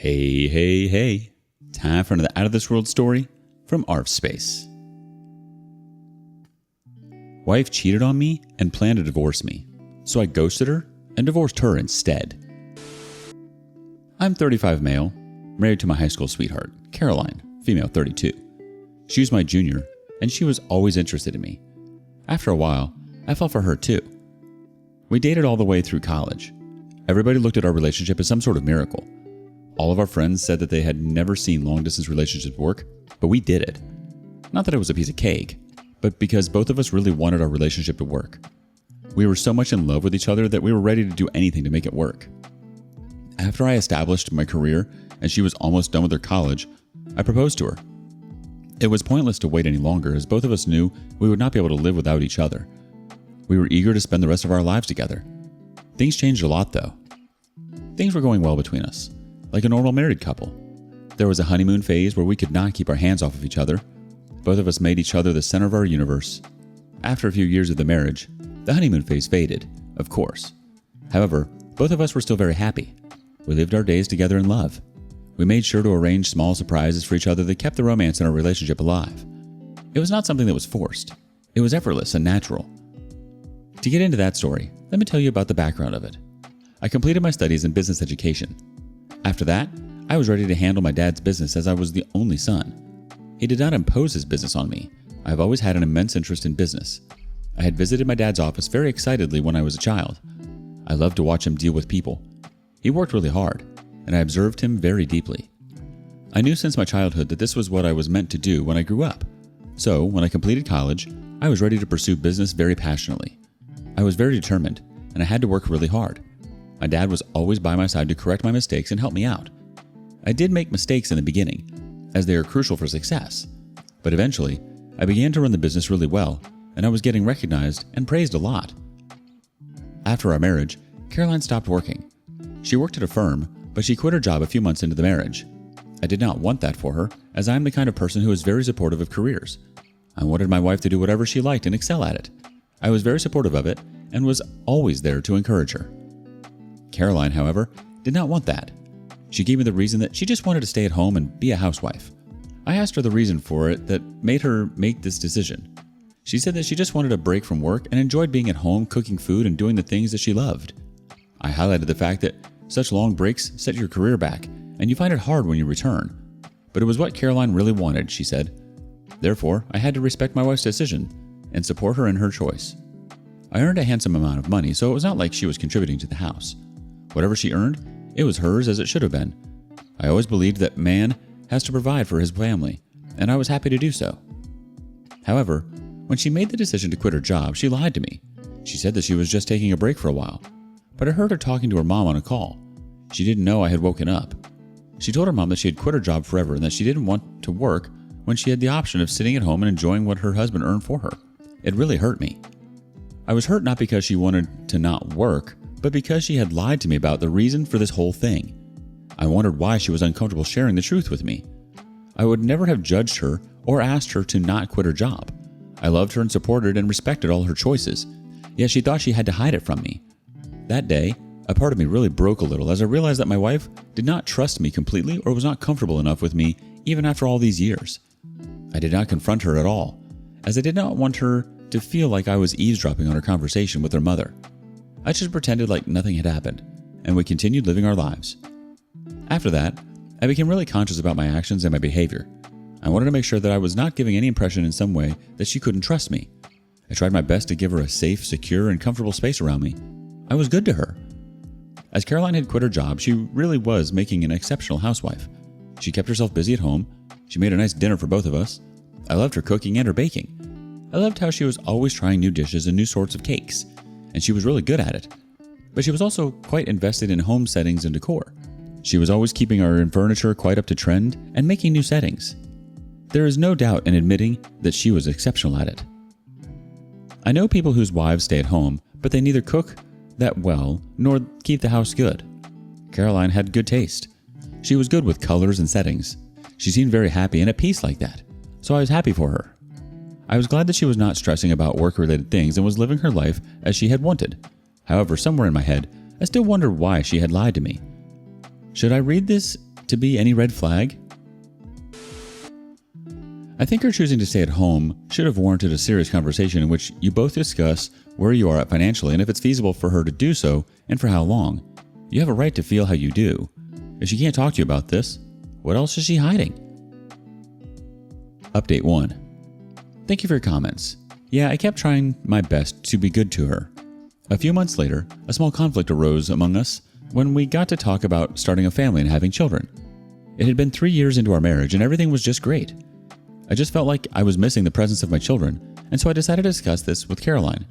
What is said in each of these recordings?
Hey, hey, hey. Time for another Out of This World story from rSpace. Wife cheated on me and planned to divorce me, so I ghosted her and divorced her instead. I'm 35 male, married to my high school sweetheart, Caroline, female 32. She was my junior, and she was always interested in me. After a while, I fell for her too. We dated all the way through college. Everybody looked at our relationship as some sort of miracle. All of our friends said that they had never seen long-distance relationships work, but we did it. Not that it was a piece of cake, but because both of us really wanted our relationship to work. We were so much in love with each other that we were ready to do anything to make it work. After I established my career and she was almost done with her college, I proposed to her. It was pointless to wait any longer, as both of us knew we would not be able to live without each other. We were eager to spend the rest of our lives together. Things changed a lot, though. Things were going well between us, like a normal married couple. There was a honeymoon phase where we could not keep our hands off of each other. Both of us made each other the center of our universe. After a few years of the marriage, the honeymoon phase faded, of course. However, both of us were still very happy. We lived our days together in love. We made sure to arrange small surprises for each other that kept the romance in our relationship alive. It was not something that was forced. It was effortless and natural. To get into that story, let me tell you about the background of it. I completed my studies in business education. After that, I was ready to handle my dad's business as I was the only son. He did not impose his business on me. I have always had an immense interest in business. I had visited my dad's office very excitedly when I was a child. I loved to watch him deal with people. He worked really hard, and I observed him very deeply. I knew since my childhood that this was what I was meant to do when I grew up. So, when I completed college, I was ready to pursue business very passionately. I was very determined, and I had to work really hard. My dad was always by my side to correct my mistakes and help me out. I did make mistakes in the beginning, as they are crucial for success. But eventually, I began to run the business really well, and I was getting recognized and praised a lot. After our marriage, Caroline stopped working. She worked at a firm, but she quit her job a few months into the marriage. I did not want that for her, as I am the kind of person who is very supportive of careers. I wanted my wife to do whatever she liked and excel at it. I was very supportive of it and was always there to encourage her. Caroline, however, did not want that. She gave me the reason that she just wanted to stay at home and be a housewife. I asked her the reason for it that made her make this decision. She said that she just wanted a break from work and enjoyed being at home, cooking food, and doing the things that she loved. I highlighted the fact that such long breaks set your career back, and you find it hard when you return. But it was what Caroline really wanted, she said. Therefore, I had to respect my wife's decision and support her in her choice. I earned a handsome amount of money, so it was not like she was contributing to the house. Whatever she earned, it was hers as it should have been. I always believed that man has to provide for his family, and I was happy to do so. However, when she made the decision to quit her job, she lied to me. She said that she was just taking a break for a while, but I heard her talking to her mom on a call. She didn't know I had woken up. She told her mom that she had quit her job forever and that she didn't want to work when she had the option of sitting at home and enjoying what her husband earned for her. It really hurt me. I was hurt not because she wanted to not work, but because she had lied to me about the reason for this whole thing. I wondered why she was uncomfortable sharing the truth with me. I would never have judged her or asked her to not quit her job. I loved her and supported and respected all her choices, yet she thought she had to hide it from me. That day, a part of me really broke a little as I realized that my wife did not trust me completely or was not comfortable enough with me even after all these years. I did not confront her at all, as I did not want her to feel like I was eavesdropping on her conversation with her mother. I just pretended like nothing had happened, and we continued living our lives. After that, I became really conscious about my actions and my behavior. I wanted to make sure that I was not giving any impression in some way that she couldn't trust me. I tried my best to give her a safe, secure, and comfortable space around me. I was good to her. As Caroline had quit her job, she really was making an exceptional housewife. She kept herself busy at home. She made a nice dinner for both of us. I loved her cooking and her baking. I loved how she was always trying new dishes and new sorts of cakes, and she was really good at it. But she was also quite invested in home settings and decor. She was always keeping our furniture quite up to trend and making new settings. There is no doubt in admitting that she was exceptional at it. I know people whose wives stay at home, but they neither cook that well nor keep the house good. Caroline had good taste. She was good with colors and settings. She seemed very happy and at peace like that, so I was happy for her. I was glad that she was not stressing about work-related things and was living her life as she had wanted. However, somewhere in my head, I still wondered why she had lied to me. Should I read this to be any red flag? I think her choosing to stay at home should have warranted a serious conversation in which you both discuss where you are at financially and if it's feasible for her to do so and for how long. You have a right to feel how you do. If she can't talk to you about this, what else is she hiding? Update 1. Thank you for your comments. Yeah, I kept trying my best to be good to her. A few months later, a small conflict arose among us when we got to talk about starting a family and having children. It had been 3 years into our marriage and everything was just great. I just felt like I was missing the presence of my children, and so I decided to discuss this with Caroline.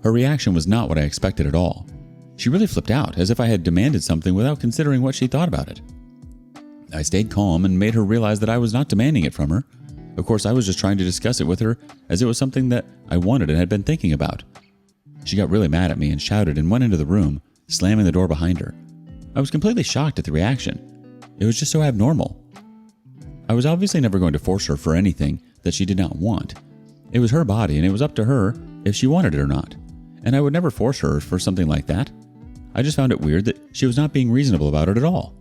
Her reaction was not what I expected at all. She really flipped out, as if I had demanded something without considering what she thought about it. I stayed calm and made her realize that I was not demanding it from her. Of course, I was just trying to discuss it with her as it was something that I wanted and had been thinking about. She got really mad at me and shouted and went into the room, slamming the door behind her. I was completely shocked at the reaction. It was just so abnormal. I was obviously never going to force her for anything that she did not want. It was her body and it was up to her if she wanted it or not. And I would never force her for something like that. I just found it weird that she was not being reasonable about it at all.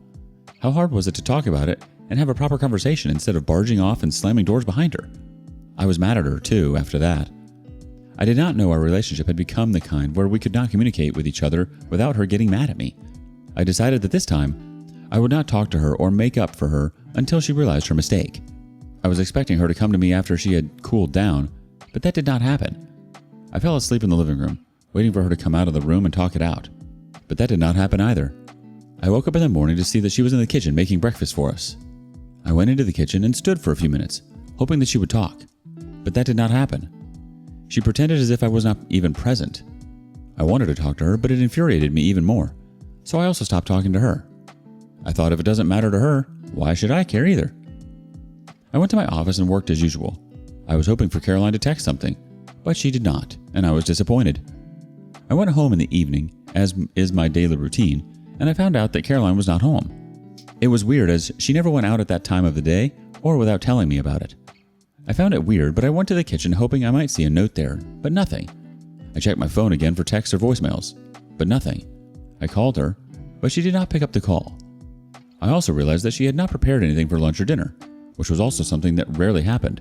How hard was it to talk about it and have a proper conversation instead of barging off and slamming doors behind her? I was mad at her too after that. I did not know our relationship had become the kind where we could not communicate with each other without her getting mad at me. I decided that this time, I would not talk to her or make up for her until she realized her mistake. I was expecting her to come to me after she had cooled down, but that did not happen. I fell asleep in the living room, waiting for her to come out of the room and talk it out. But that did not happen either. I woke up in the morning to see that she was in the kitchen making breakfast for us. I went into the kitchen and stood for a few minutes, hoping that she would talk. But that did not happen. She pretended as if I was not even present. I wanted to talk to her, but it infuriated me even more, so I also stopped talking to her. I thought if it doesn't matter to her, why should I care either? I went to my office and worked as usual. I was hoping for Caroline to text something, but she did not, and I was disappointed. I went home in the evening, as is my daily routine, and I found out that Caroline was not home. It was weird as she never went out at that time of the day or without telling me about it. I found it weird, but I went to the kitchen hoping I might see a note there, but nothing. I checked my phone again for texts or voicemails, but nothing. I called her, but she did not pick up the call. I also realized that she had not prepared anything for lunch or dinner, which was also something that rarely happened.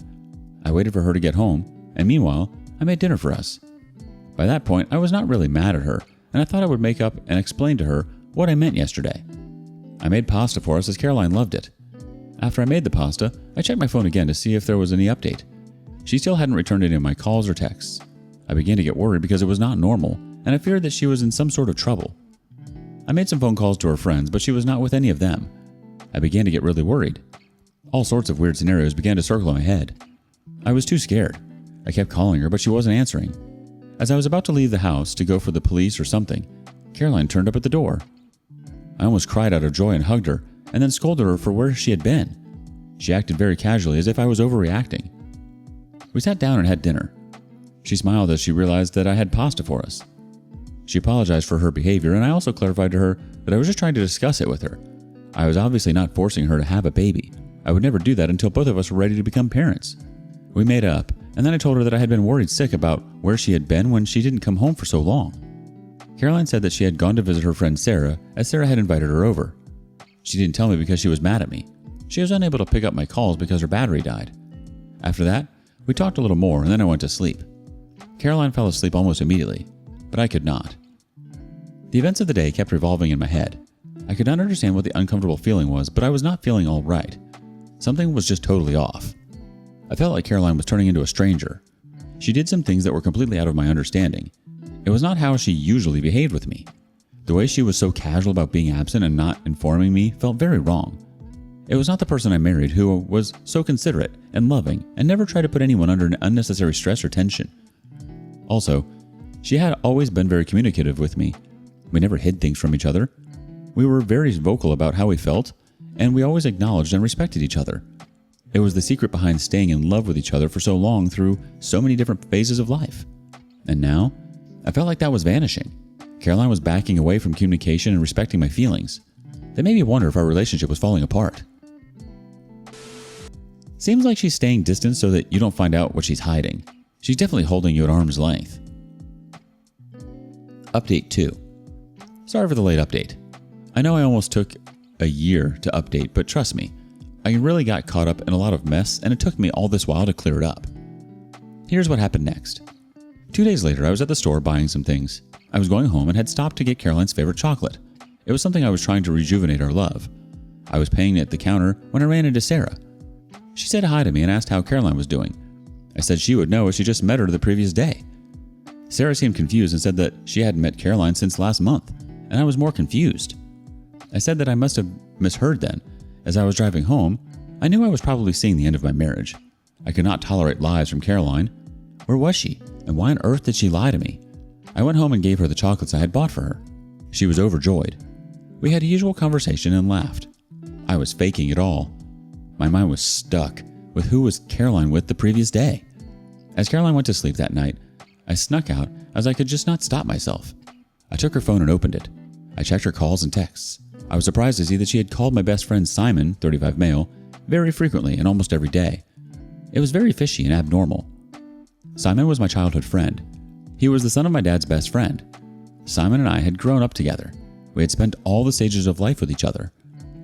I waited for her to get home, and meanwhile, I made dinner for us. By that point, I was not really mad at her, and I thought I would make up and explain to her what I meant yesterday. I made pasta for us as Caroline loved it. After I made the pasta, I checked my phone again to see if there was any update. She still hadn't returned any of my calls or texts. I began to get worried because it was not normal, and I feared that she was in some sort of trouble. I made some phone calls to her friends, but she was not with any of them. I began to get really worried. All sorts of weird scenarios began to circle in my head. I was too scared. I kept calling her, but she wasn't answering. As I was about to leave the house to go for the police or something, Caroline turned up at the door. I almost cried out of joy and hugged her, and then scolded her for where she had been. She acted very casually as if I was overreacting. We sat down and had dinner. She smiled as she realized that I had pasta for us. She apologized for her behavior, and I also clarified to her that I was just trying to discuss it with her. I was obviously not forcing her to have a baby. I would never do that until both of us were ready to become parents. We made up, and then I told her that I had been worried sick about where she had been when she didn't come home for so long. Caroline said that she had gone to visit her friend Sarah, as Sarah had invited her over. She didn't tell me because she was mad at me. She was unable to pick up my calls because her battery died. After that, we talked a little more, and then I went to sleep. Caroline fell asleep almost immediately, but I could not. The events of the day kept revolving in my head. I could not understand what the uncomfortable feeling was, but I was not feeling all right. Something was just totally off. I felt like Caroline was turning into a stranger. She did some things that were completely out of my understanding. It was not how she usually behaved with me. The way she was so casual about being absent and not informing me felt very wrong. It was not the person I married who was so considerate and loving and never tried to put anyone under an unnecessary stress or tension. Also, she had always been very communicative with me. We never hid things from each other. We were very vocal about how we felt, and we always acknowledged and respected each other. It was the secret behind staying in love with each other for so long through so many different phases of life. And now, I felt like that was vanishing. Caroline was backing away from communication and respecting my feelings. That made me wonder if our relationship was falling apart. Seems like she's staying distant so that you don't find out what she's hiding. She's definitely holding you at arm's length. Update 2. Sorry for the late update. I know I almost took a year to update, but trust me, I really got caught up in a lot of mess and it took me all this while to clear it up. Here's what happened next. 2 days later, I was at the store buying some things. I was going home and had stopped to get Caroline's favorite chocolate. It was something I was trying to rejuvenate our love. I was paying at the counter when I ran into Sarah. She said hi to me and asked how Caroline was doing. I said she would know as she just met her the previous day. Sarah seemed confused and said that she hadn't met Caroline since last month, and I was more confused. I said that I must have misheard then. As I was driving home, I knew I was probably seeing the end of my marriage. I could not tolerate lies from Caroline. Where was she, and why on earth did she lie to me? I went home and gave her the chocolates I had bought for her. She was overjoyed. We had a usual conversation and laughed. I was faking it all. My mind was stuck with who was Caroline with the previous day. As Caroline went to sleep that night, I snuck out as I could just not stop myself. I took her phone and opened it. I checked her calls and texts. I was surprised to see that she had called my best friend Simon, 35 male, very frequently and almost every day. It was very fishy and abnormal. Simon was my childhood friend. He was the son of my dad's best friend. Simon and I had grown up together. We had spent all the stages of life with each other.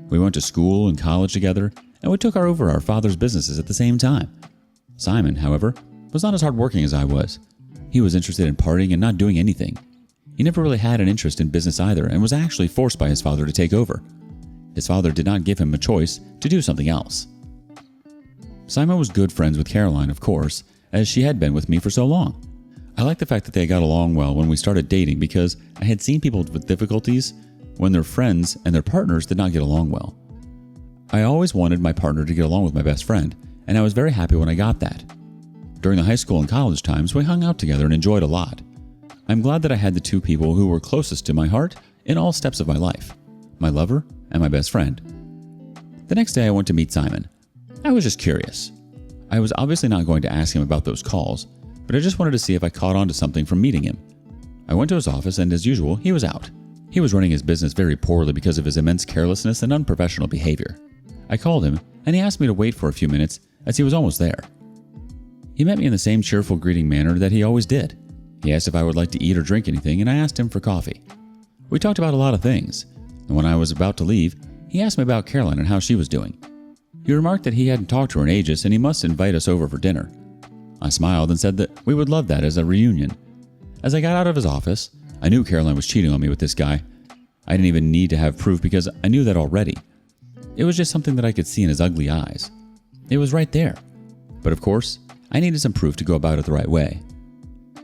We went to school and college together, and we took over our father's businesses at the same time. Simon, however, was not as hardworking as I was. He was interested in partying and not doing anything. He never really had an interest in business either and was actually forced by his father to take over. His father did not give him a choice to do something else. Simon was good friends with Caroline, of course, as she had been with me for so long. I liked the fact that they got along well when we started dating because I had seen people with difficulties when their friends and their partners did not get along well. I always wanted my partner to get along with my best friend, and I was very happy when I got that. During the high school and college times, we hung out together and enjoyed a lot. I'm glad that I had the two people who were closest to my heart in all steps of my life, my lover and my best friend. The next day I went to meet Simon. I was just curious. I was obviously not going to ask him about those calls, but I just wanted to see if I caught on to something from meeting him. I went to his office and as usual, he was out. He was running his business very poorly because of his immense carelessness and unprofessional behavior. I called him and he asked me to wait for a few minutes as he was almost there. He met me in the same cheerful greeting manner that he always did. He asked if I would like to eat or drink anything and I asked him for coffee. We talked about a lot of things, and when I was about to leave, he asked me about Caroline and how she was doing. He remarked that he hadn't talked to her in ages and he must invite us over for dinner. I smiled and said that we would love that as a reunion. As I got out of his office, I knew Caroline was cheating on me with this guy. I didn't even need to have proof because I knew that already. It was just something that I could see in his ugly eyes. It was right there. But of course, I needed some proof to go about it the right way.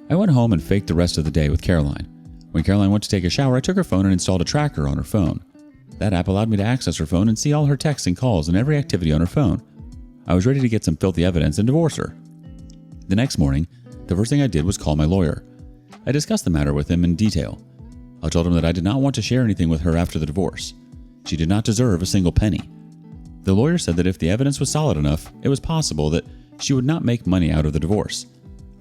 I went home and faked the rest of the day with Caroline. When Caroline went to take a shower, I took her phone and installed a tracker on her phone. That app allowed me to access her phone and see all her texts and calls and every activity on her phone. I was ready to get some filthy evidence and divorce her. The next morning, the first thing I did was call my lawyer. I discussed the matter with him in detail. I told him that I did not want to share anything with her after the divorce. She did not deserve a single penny. The lawyer said that if the evidence was solid enough, it was possible that she would not make money out of the divorce.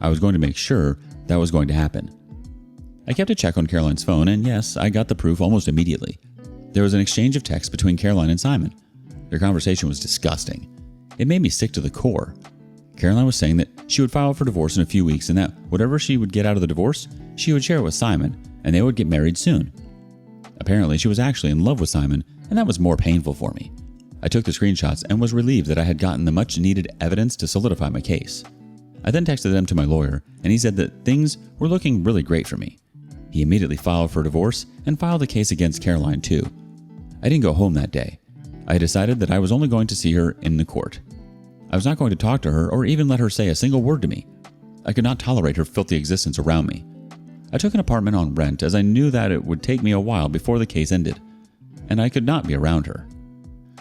I was going to make sure that was going to happen. I kept a check on Caroline's phone, and yes, I got the proof almost immediately. There was an exchange of texts between Caroline and Simon. Their conversation was disgusting. It made me sick to the core. Caroline was saying that she would file for divorce in a few weeks and that whatever she would get out of the divorce, she would share it with Simon, and they would get married soon. Apparently, she was actually in love with Simon, and that was more painful for me. I took the screenshots and was relieved that I had gotten the much-needed evidence to solidify my case. I then texted them to my lawyer, and he said that things were looking really great for me. He immediately filed for divorce and filed a case against Caroline too. I didn't go home that day. I decided that I was only going to see her in the court. I was not going to talk to her or even let her say a single word to me. I could not tolerate her filthy existence around me. I took an apartment on rent as I knew that it would take me a while before the case ended, and I could not be around her.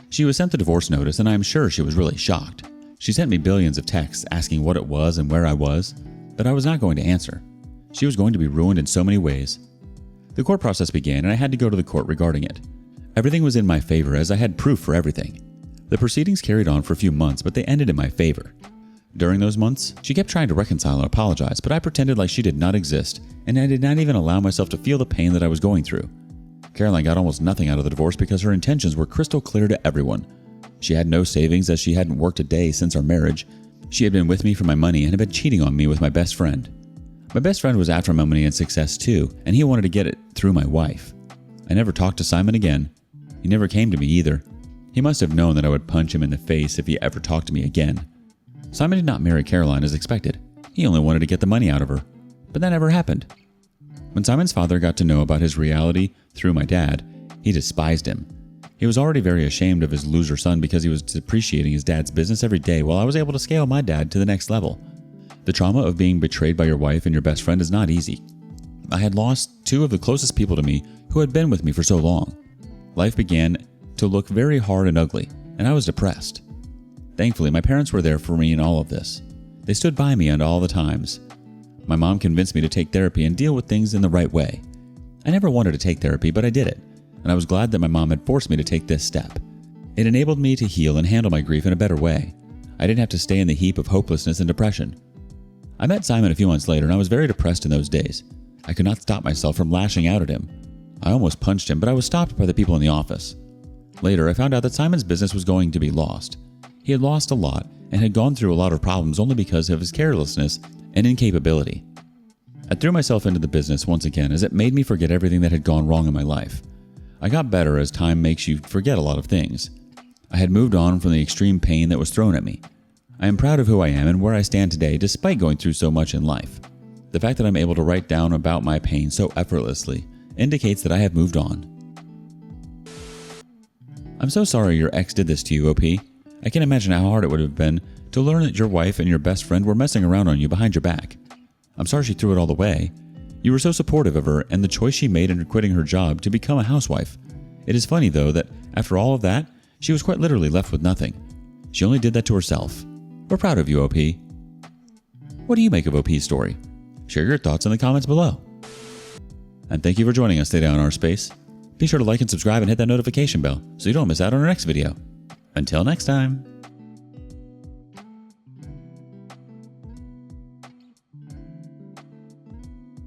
She was sent the divorce notice, and I am sure she was really shocked. She sent me billions of texts asking what it was and where I was, but I was not going to answer. She was going to be ruined in so many ways. The court process began, and I had to go to the court regarding it. Everything was in my favor as I had proof for everything. The proceedings carried on for a few months, but they ended in my favor. During those months, she kept trying to reconcile and apologize, but I pretended like she did not exist, and I did not even allow myself to feel the pain that I was going through. Caroline got almost nothing out of the divorce because her intentions were crystal clear to everyone. She had no savings as she hadn't worked a day since our marriage. She had been with me for my money and had been cheating on me with my best friend. My best friend was after my money and success too, and he wanted to get it through my wife. I never talked to Simon again. He never came to me either. He must have known that I would punch him in the face if he ever talked to me again. Simon did not marry Caroline as expected. He only wanted to get the money out of her. But that never happened. When Simon's father got to know about his reality through my dad, he despised him. He was already very ashamed of his loser son because he was depreciating his dad's business every day while I was able to scale my dad to the next level. The trauma of being betrayed by your wife and your best friend is not easy. I had lost two of the closest people to me who had been with me for so long. Life began to look very hard and ugly, and I was depressed. Thankfully, my parents were there for me in all of this. They stood by me at all the times. My mom convinced me to take therapy and deal with things in the right way. I never wanted to take therapy, but I did it, and I was glad that my mom had forced me to take this step. It enabled me to heal and handle my grief in a better way. I didn't have to stay in the heap of hopelessness and depression. I met Simon a few months later, and I was very depressed in those days. I could not stop myself from lashing out at him. I almost punched him, but I was stopped by the people in the office. Later, I found out that Simon's business was going to be lost. He had lost a lot and had gone through a lot of problems only because of his carelessness and incapability. I threw myself into the business once again as it made me forget everything that had gone wrong in my life. I got better as time makes you forget a lot of things. I had moved on from the extreme pain that was thrown at me. I am proud of who I am and where I stand today despite going through so much in life. The fact that I'm able to write down about my pain so effortlessly indicates that I have moved on. I'm so sorry your ex did this to you, OP. I can imagine how hard it would have been to learn that your wife and your best friend were messing around on you behind your back. I'm sorry she threw it all away. You were so supportive of her and the choice she made in quitting her job to become a housewife. It is funny, though, that after all of that, she was quite literally left with nothing. She only did that to herself. We're proud of you, OP. What do you make of OP's story? Share your thoughts in the comments below. And thank you for joining us today on rSpace. Be sure to like and subscribe and hit that notification bell so you don't miss out on our next video. Until next time.